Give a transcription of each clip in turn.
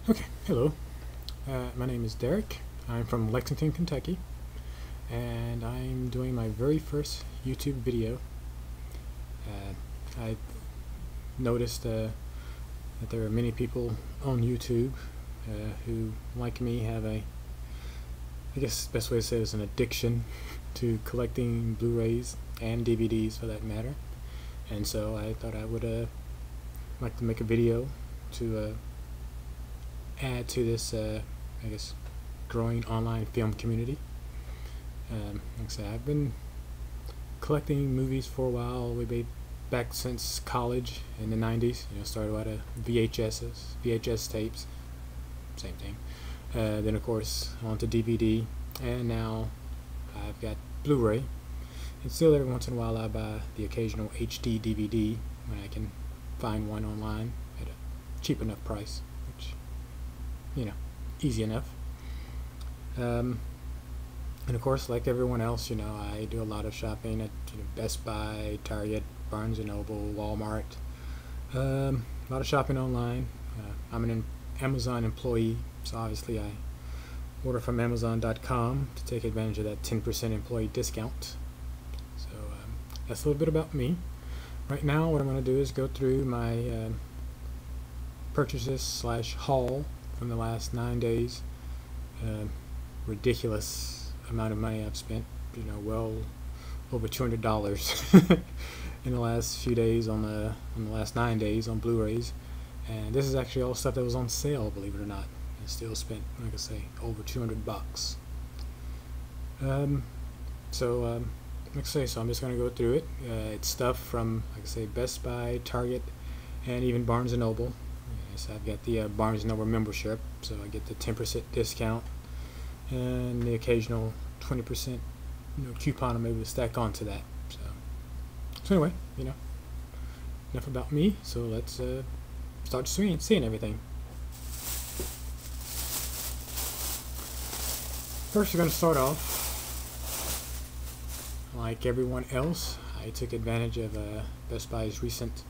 Okay, hello. My name is Derek. I'm from Lexington, Kentucky, and I'm doing my very first YouTube video. I noticed that there are many people on YouTube who, like me, have I guess the best way to say it is an addiction to collecting Blu-rays and DVDs for that matter. And so I thought I would like to make a video to add to this, I guess, growing online film community. Like I said, I've been collecting movies for a while, all the way back since college in the 90s. Started out of VHS tapes, same thing. Then of course on to DVD, and now I've got Blu-ray. And still every once in a while I buy the occasional HD DVD when I can find one online at a cheap enough price, which, easy enough. And of course, like everyone else, I do a lot of shopping at Best Buy, Target, Barnes & Noble, Walmart. A lot of shopping online. I'm an Amazon employee, so obviously I order from Amazon.com to take advantage of that 10% employee discount. So that's a little bit about me. Right now, what I'm going to do is go through my purchases / haul from the last 9 days. Ridiculous amount of money I've spent, well over $200 in the last few days on the last 9 days on Blu-rays. And this is actually all stuff that was on sale, believe it or not. I still spent, like I say, over $200. Like I say, so I'm just going to go through it. It's stuff from, like I say, Best Buy, Target, and even Barnes & Noble. So I've got the Barnes & Noble membership, so I get the 10% discount and the occasional 20% coupon I'm able to stack onto that. So anyway, enough about me. So let's start seeing everything. First, we're going to start off like everyone else. I took advantage of Best Buy's recent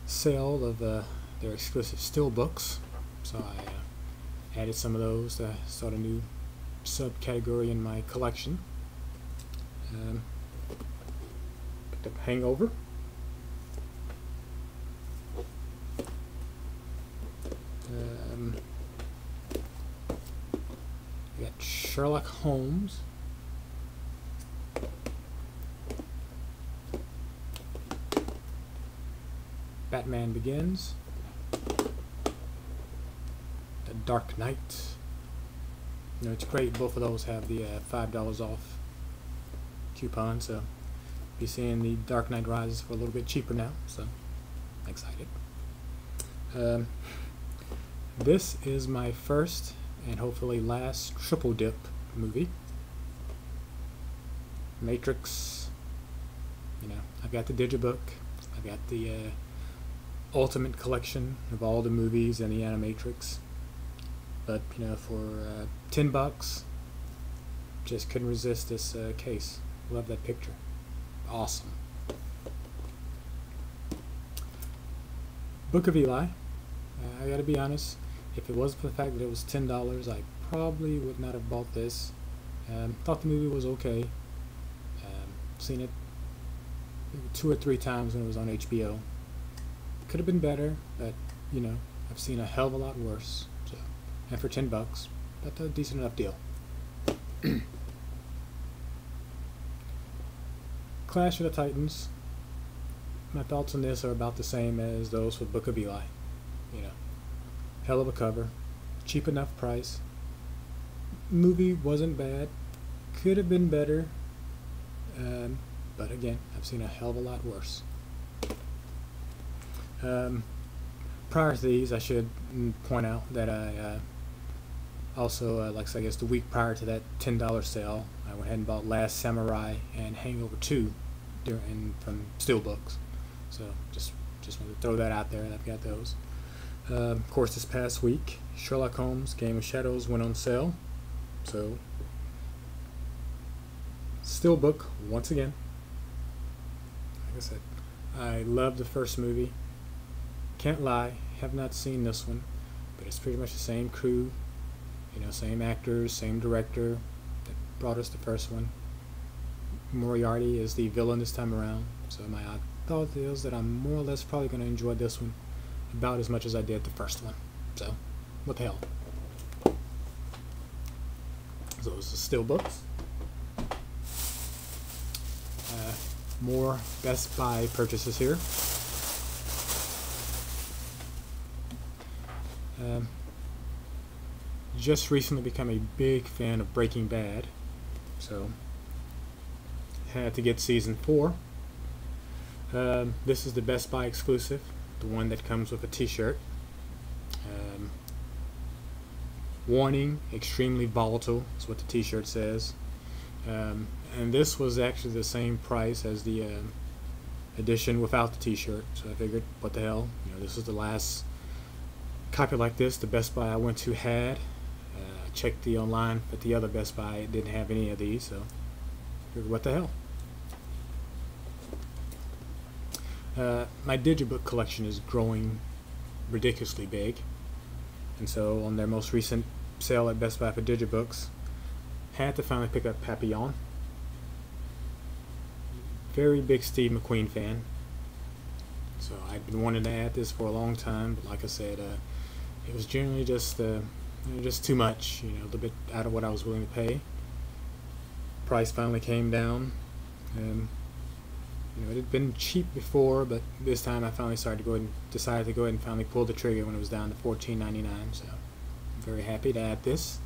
sale of their exclusive steelbooks, so I added some of those to start a new subcategory in my collection. Picked up Hangover. We got Sherlock Holmes. Batman Begins. The Dark Knight. It's great. Both of those have the $5 off coupon, so you're seeing the Dark Knight Rises for a little bit cheaper now, so I'm excited. This is my first and hopefully last triple dip movie. Matrix. I've got the digibook. I've got the Ultimate Collection of all the movies and the Animatrix. But for $10, just couldn't resist this case. Love that picture. Awesome. Book of Eli. I gotta be honest, if it wasn't for the fact that it was $10, I probably would not have bought this. Thought the movie was okay. Seen it 2 or 3 times when it was on HBO. Could have been better, but I've seen a hell of a lot worse. So, and for $10, that's a decent enough deal. Clash of the Titans. My thoughts on this are about the same as those for Book of Eli. Hell of a cover, cheap enough price. Movie wasn't bad, could have been better, but again, I've seen a hell of a lot worse. Prior to these, I should point out that I also, like I guess the week prior to that $10 sale, I went ahead and bought Last Samurai and Hangover 2 from Steelbooks. So just wanted to throw that out there, and I've got those. Of course, this past week, Sherlock Holmes Game of Shadows went on sale. So, Steelbook once again. Like I said, I love the first movie. Can't lie, have not seen this one. but it's pretty much the same crew, same actors, same director that brought us the first one. Moriarty is the villain this time around, so my thought is that I'm more or less probably going to enjoy this one about as much as I did the first one. So, what the hell? So it's the still books. More Best Buy purchases here. Just recently become a big fan of Breaking Bad, so had to get season 4. This is the Best Buy exclusive, the one that comes with a t-shirt. Warning, extremely volatile is what the t-shirt says. And this was actually the same price as the edition without the t-shirt, so I figured, what the hell, this is the last copy like this the Best Buy I went to had. I checked the online, but the other Best Buy didn't have any of these, so I figured, what the hell. My digibook collection is growing ridiculously big, and so on their most recent sale at Best Buy for digibooks, had to finally pick up Papillon. Very big Steve McQueen fan, so I've been wanting to add this for a long time, but like I said, it was generally just too much, a little bit out of what I was willing to pay. Price finally came down. It had been cheap before, but this time I finally decided to go ahead and finally pull the trigger when it was down to $14.99. So I'm very happy to add this.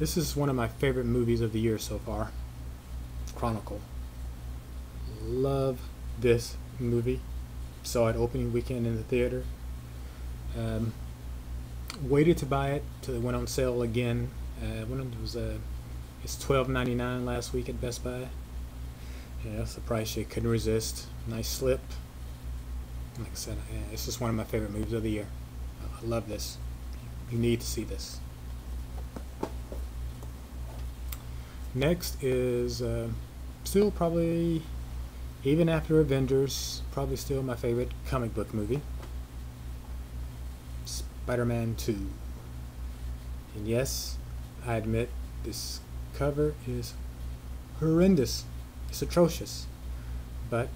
This is one of my favorite movies of the year so far. Chronicle. Love this movie. Saw it opening weekend in the theater. Waited to buy it till it went on sale again. It's $12.99 last week at Best Buy. Yeah, that's the price you couldn't resist. Nice slip. Like I said, it's just one of my favorite movies of the year. I love this. You need to see this. Next is still probably, even after Avengers, probably still my favorite comic book movie. Spider-Man 2. And yes, I admit this cover is horrendous. It's atrocious, but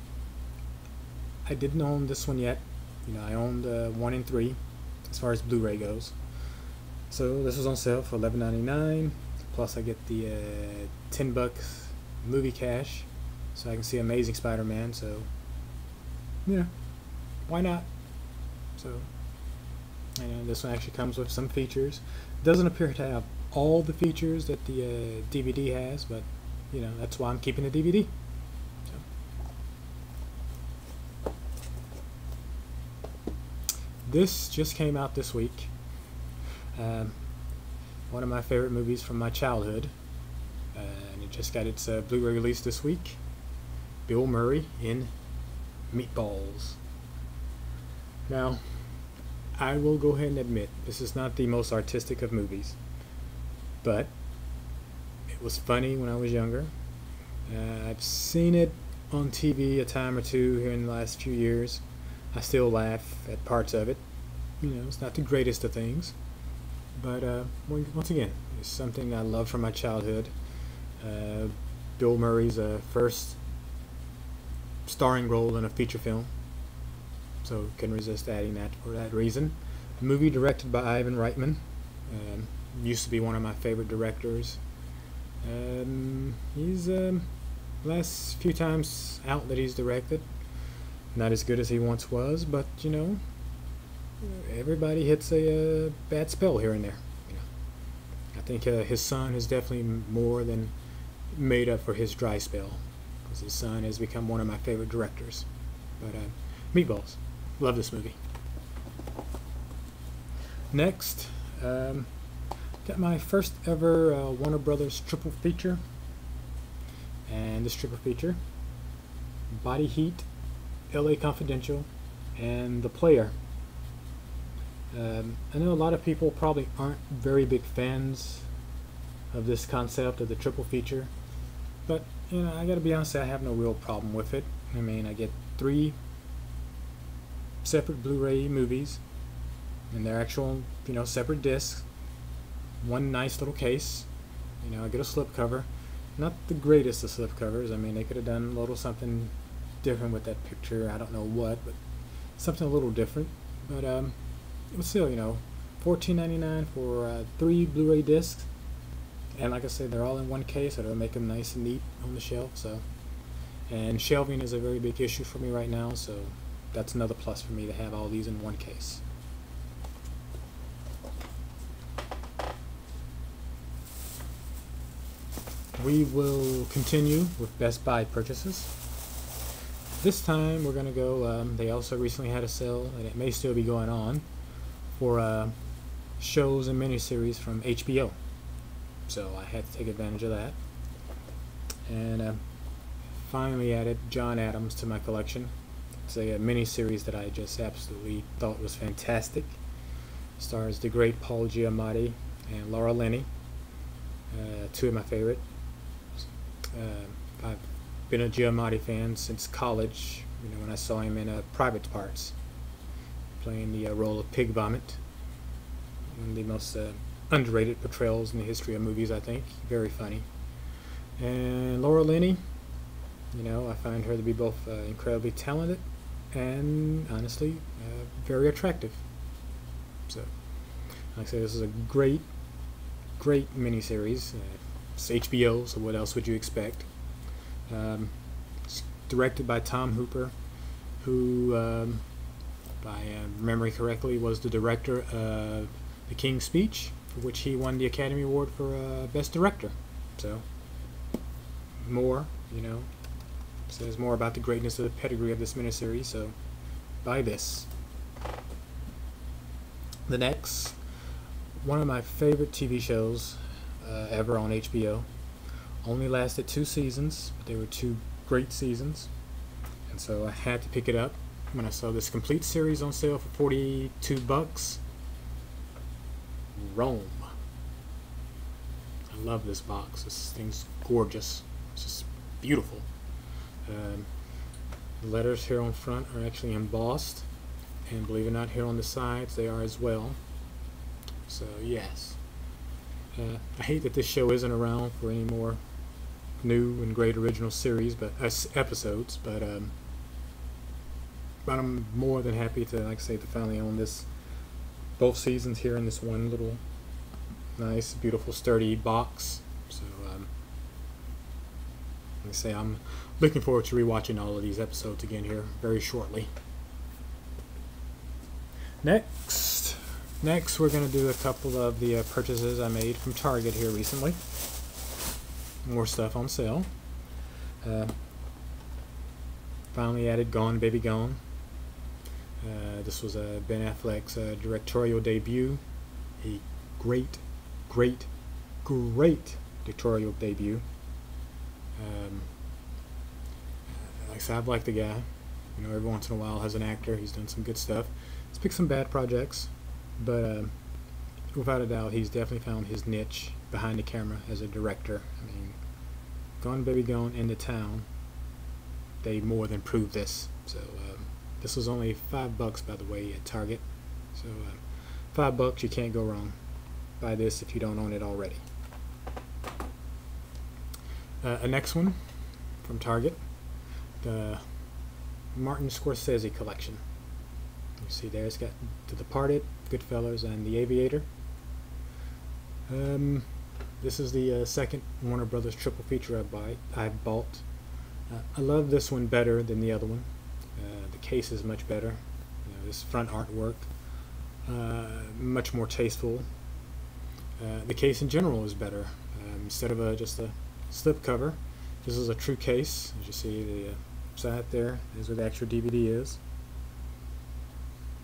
I didn't own this one yet. I owned 1 and 3 as far as Blu-ray goes. So this was on sale for $11.99. Plus I get the $10 movie cash, so I can see Amazing Spider-Man. So why not? So this one actually comes with some features. Doesn't appear to have all the features that the DVD has, but that's why I'm keeping the DVD. So. This just came out this week. One of my favorite movies from my childhood, and it just got its Blu-ray release this week. Bill Murray in Meatballs. Now, I will go ahead and admit this is not the most artistic of movies, but it was funny when I was younger. I've seen it on TV a time or two here in the last few years. I still laugh at parts of it. It's not the greatest of things, but once again, it's something I love from my childhood. Bill Murray's first starring role in a feature film, so couldn't resist adding that for that reason. The movie directed by Ivan Reitman. Used to be one of my favorite directors. He's last few times out that he's directed, not as good as he once was, but everybody hits a bad spell here and there. I think his son has definitely more than made up for his dry spell, because his son has become one of my favorite directors. But Meatballs, love this movie. Next, got my first ever Warner Brothers triple feature, and this triple feature, Body Heat, LA Confidential, and The Player. I know a lot of people probably aren't very big fans of this concept of the triple feature, but I gotta be honest, I have no real problem with it. I mean, I get 3 separate Blu-ray movies and they're actual, separate discs. One nice little case. I get a slipcover. Not the greatest of slipcovers. I mean, they could have done a little something different with that picture. I don't know what, but something a little different. But it was still, $14.99 for 3 Blu-ray discs. And like I said, they're all in one case, so it'll make them nice and neat on the shelf. And shelving is a very big issue for me right now, so that's another plus for me to have all these in one case. We will continue with Best Buy purchases. This time we're going to go, they also recently had a sale, and it may still be going on, for shows and miniseries from HBO. So I had to take advantage of that. And finally added John Adams to my collection. It's a miniseries that I just absolutely thought was fantastic. Stars the great Paul Giamatti and Laura Linney, two of my favorite. I've been a Giamatti fan since college, when I saw him in Private Parts, playing the role of Pig Vomit. One of the most underrated portrayals in the history of movies, I think. Very funny. And Laura Linney, I find her to be both incredibly talented and, honestly, very attractive. So, like I said, this is a great miniseries. It's HBO, so what else would you expect? It's directed by Tom Hooper, who, if I remember correctly, was the director of The King's Speech, for which he won the Academy Award for Best Director. So, more, says more about the greatness of the pedigree of this miniseries, so buy this. The next, one of my favorite TV shows ever on HBO. Only lasted 2 seasons, but they were 2 great seasons, and so I had to pick it up when I saw this complete series on sale for $42. Rome. I love this box. This thing's gorgeous. It's just beautiful. The letters here on front are actually embossed, and believe it or not, here on the sides they are as well. So yes, I hate that this show isn't around for any more new and great original series, but episodes. But I'm more than happy to, like I say, to finally own both seasons here in this one little nice, beautiful, sturdy box. So like I say, I'm looking forward to rewatching all of these episodes again here very shortly. Next we're going to do a couple of the purchases I made from Target here recently. More stuff on sale. Finally added Gone Baby Gone. This was Ben Affleck's directorial debut. A great directorial debut. Like I said, I've liked the guy. Every once in a while as an actor, he's done some good stuff. He's picked some bad projects, but without a doubt, he's definitely found his niche behind the camera as a director. I mean, Gone Baby Gone and The Town, they more than proved this. So this was only $5, by the way, at Target. So $5, you can't go wrong. Buy this if you don't own it already. A next one from Target, the Martin Scorsese collection. You see there, it's got The Departed, Goodfellas, and The Aviator. This is the second Warner Brothers triple feature I bought. I love this one better than the other one. The case is much better. This front artwork, much more tasteful. The case in general is better. Instead of just a slip cover, this is a true case. As you see, the side there is where the actual DVD is.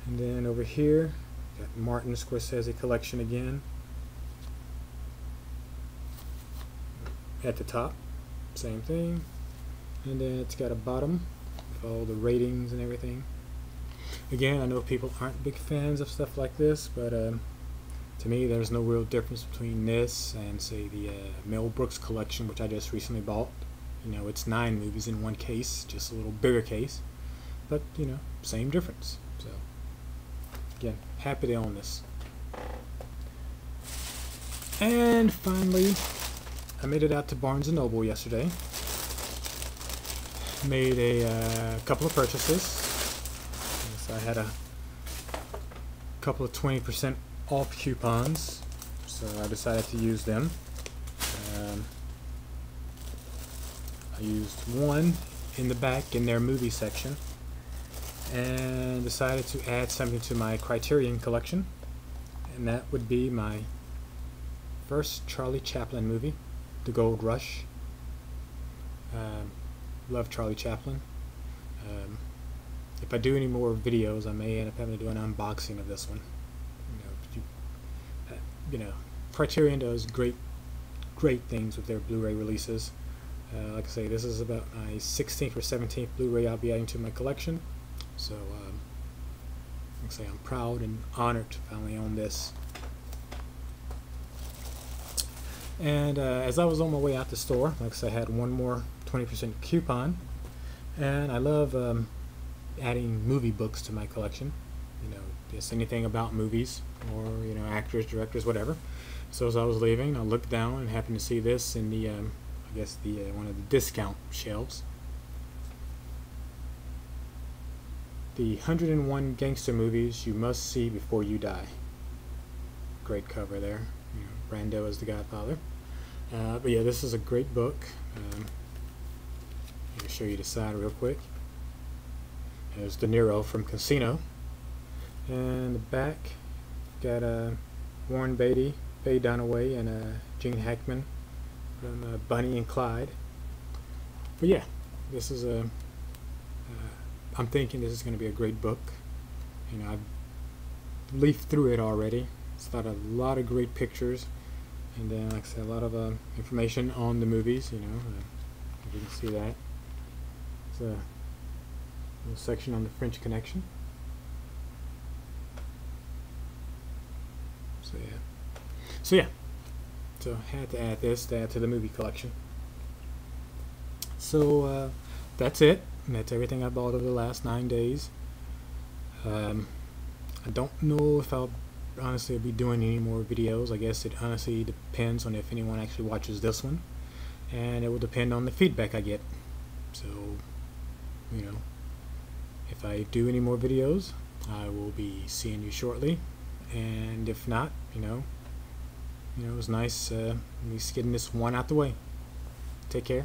And then over here, got Martin Scorsese collection again. At the top, same thing. And then it's got a bottom with all the ratings and everything. Again, I know people aren't big fans of stuff like this, but to me, there's no real difference between this and, say, the Mel Brooks collection, which I just recently bought. It's 9 movies in one case, just a little bigger case, but same difference. So again, happy to own this. And finally, I made it out to Barnes & Noble yesterday. Made a couple of purchases. So I had a couple of 20% off coupons, so I decided to use them. I used one in the back in their movie section, and decided to add something to my Criterion collection, and that would be my first Charlie Chaplin movie, The Gold Rush. Love Charlie Chaplin. If I do any more videos, I may end up having to do an unboxing of this one. Criterion does great things with their Blu-ray releases. Like I say, this is about my 16th or 17th Blu-ray I'll be adding to my collection. So, like I say, I'm proud and honored to finally own this. And as I was on my way out the store, like I said, I had one more 20% coupon, and I love adding movie books to my collection. Just anything about movies, or actors, directors, whatever. So as I was leaving, I looked down and happened to see this in the I guess the one of the discount shelves. The 101 Gangster Movies You Must See Before You Die. Great cover there. Brando as the Godfather. But yeah, this is a great book. Let me show you the side real quick. There's De Niro from Casino. And the back got Warren Beatty, Faye Dunaway, and Gene Hackman from Bunny and Clyde. But yeah, this is a I'm thinking this is going to be a great book. I've leafed through it already. It's got a lot of great pictures, and then, like I said, a lot of information on the movies. If you can see that, it's a little section on the French Connection. So yeah, so had to add this to add to the movie collection. So that's it. That's everything I bought over the last 9 days. I don't know if I'll honestly be doing any more videos. I guess it honestly depends on if anyone actually watches this one, and it will depend on the feedback I get. So if I do any more videos, I will be seeing you shortly, and if not, it was nice at least getting this one out the way. Take care.